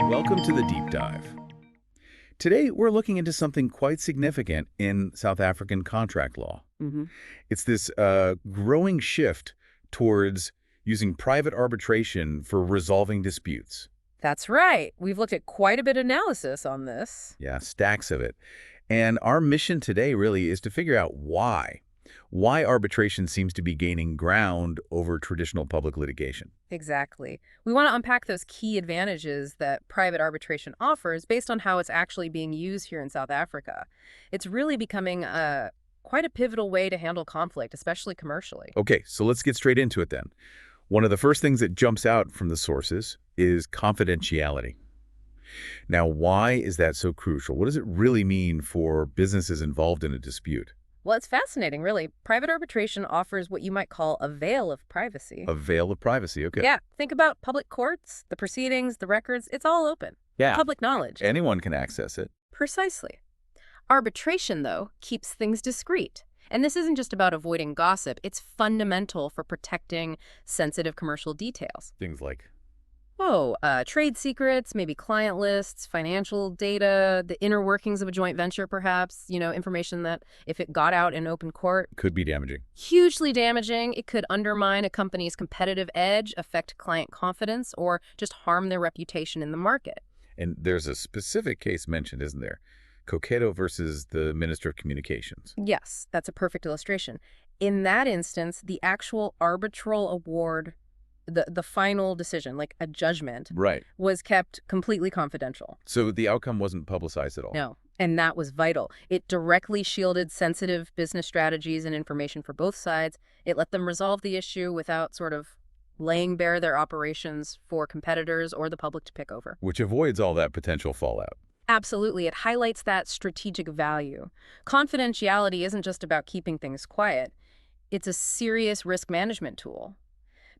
Welcome to the Deep Dive. Today, we're looking into something quite significant in South African contract law. hmm It's this growing shift towards using private arbitration for resolving disputes. That's right. We've looked at quite a bit of analysis on this. Yeah, stacks of it. And our mission today really is to figure out why. Why arbitration seems to be gaining ground over traditional public litigation. Exactly. We want to unpack those key advantages that private arbitration offers based on how it's actually being used here in South Africa. It's really becoming quite a pivotal way to handle conflict, especially commercially. Okay, so let's get straight into it then. One of the first things that jumps out from the sources is confidentiality. Now, why is that so crucial? What does it really mean for businesses involved in a dispute? Well, it's fascinating, really. Private arbitration offers what you might call a veil of privacy. A veil of privacy, okay. Yeah, think about public courts, the proceedings, the records. It's all open. Yeah, Public knowledge. anyone can access it. Precisely. Arbitration, though, keeps things discreet. And this isn't just about avoiding gossip. It's fundamental for protecting sensitive commercial details. Things like, Trade secrets, maybe client lists, financial data, the inner workings of a joint venture, perhaps, information that if it got out in open court, could be damaging. hugely damaging. It could undermine a company's competitive edge, affect client confidence, or just harm their reputation in the market. And there's a specific case mentioned, isn't there? Coqueto versus the Minister of Communications. Yes, that's a perfect illustration. In that instance, the actual arbitral award, the final decision, like a judgment, Right. was kept completely confidential. So the outcome wasn't publicized at all. No. And that was vital. It directly shielded sensitive business strategies and information for both sides. It let them resolve the issue without sort of laying bare their operations for competitors or the public to pick over. Which avoids all that potential fallout. Absolutely. It highlights that strategic value. Confidentiality isn't just about keeping things quiet. It's a serious risk management tool.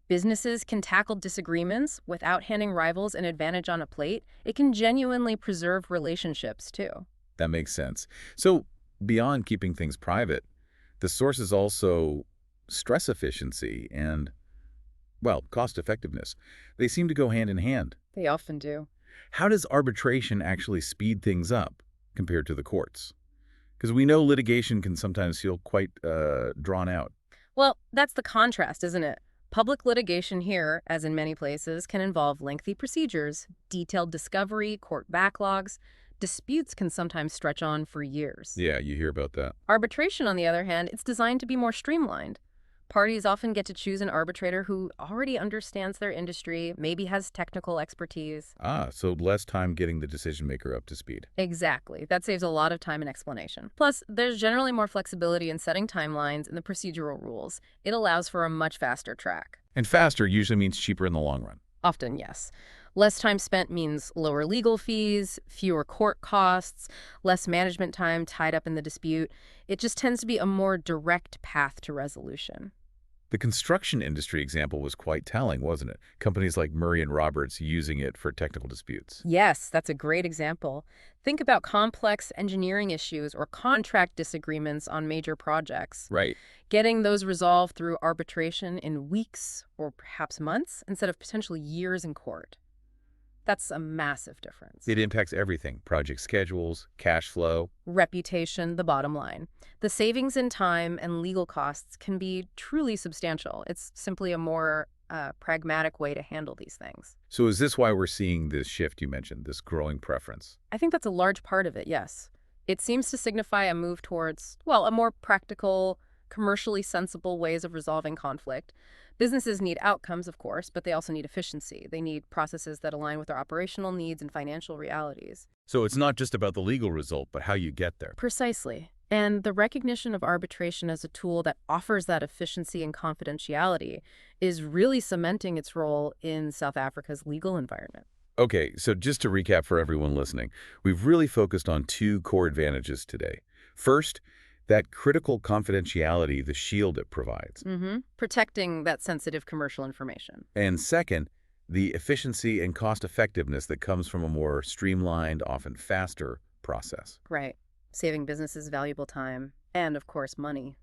Businesses can tackle disagreements without handing rivals an advantage on a plate. It can genuinely preserve relationships, too. That makes sense. So beyond keeping things private, the sources also stress efficiency and, well, cost effectiveness. They seem to go hand in hand. They often do. How does arbitration actually speed things up compared to the courts? Because we know litigation can sometimes feel quite drawn out. Well, that's the contrast, isn't it? Public litigation here, as in many places, can involve lengthy procedures, detailed discovery, court backlogs. Disputes can sometimes stretch on for years. Yeah, you hear about that. Arbitration, on the other hand, it's designed to be more streamlined. Parties often get to choose an arbitrator who already understands their industry, maybe has technical expertise. So less time getting the decision maker up to speed. Exactly. That saves a lot of time and explanation. Plus, there's generally more flexibility in setting timelines and the procedural rules. It allows for a much faster track. And faster usually means cheaper in the long run. Often, yes. Less time spent means lower legal fees, fewer court costs, less management time tied up in the dispute. It just tends to be a more direct path to resolution. The construction industry example was quite telling, wasn't it? Companies like Murray & Roberts using it for technical disputes. Yes, that's a great example. Think about complex engineering issues or contract disagreements on major projects. Right. Getting those resolved through arbitration in weeks or perhaps months instead of potentially years in court. That's a massive difference. It impacts everything: project schedules, cash flow. Reputation, the bottom line. The savings in time and legal costs can be truly substantial. It's simply a more pragmatic way to handle these things. So is this why we're seeing this shift you mentioned, this growing preference? I think that's a large part of it, yes. It seems to signify a move towards, well, a more practical, commercially sensible ways of resolving conflict. Businesses need outcomes, of course, but they also need efficiency. They need processes that align with their operational needs and financial realities. So it's not just about the legal result, but how you get there. Precisely. And the recognition of arbitration as a tool that offers that efficiency and confidentiality is really cementing its role in South Africa's legal environment. Okay, so just to recap for everyone listening, we've really focused on two core advantages today. First, that critical confidentiality, the shield it provides. Protecting that sensitive commercial information. And second, the efficiency and cost effectiveness that comes from a more streamlined, often faster process. Right. Saving businesses valuable time and, of course, money.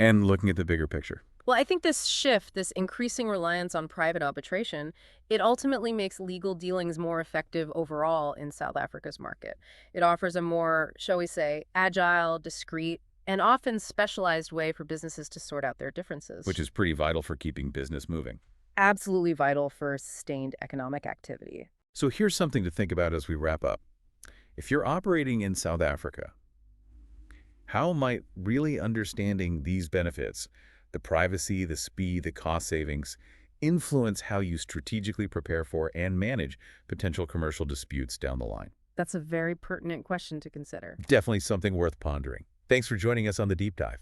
And looking at the bigger picture. Well, I think this shift, this increasing reliance on private arbitration, it ultimately makes legal dealings more effective overall in South Africa's market. It offers a more, shall we say, agile, discreet, and often specialized way for businesses to sort out their differences. Which is pretty vital for keeping business moving. Absolutely vital for sustained economic activity. So here's something to think about as we wrap up. If you're operating in South Africa, how might really understanding these benefits, the privacy, the speed, the cost savings, influence how you strategically prepare for and manage potential commercial disputes down the line? That's a very pertinent question to consider. Definitely something worth pondering. Thanks for joining us on the Deep Dive.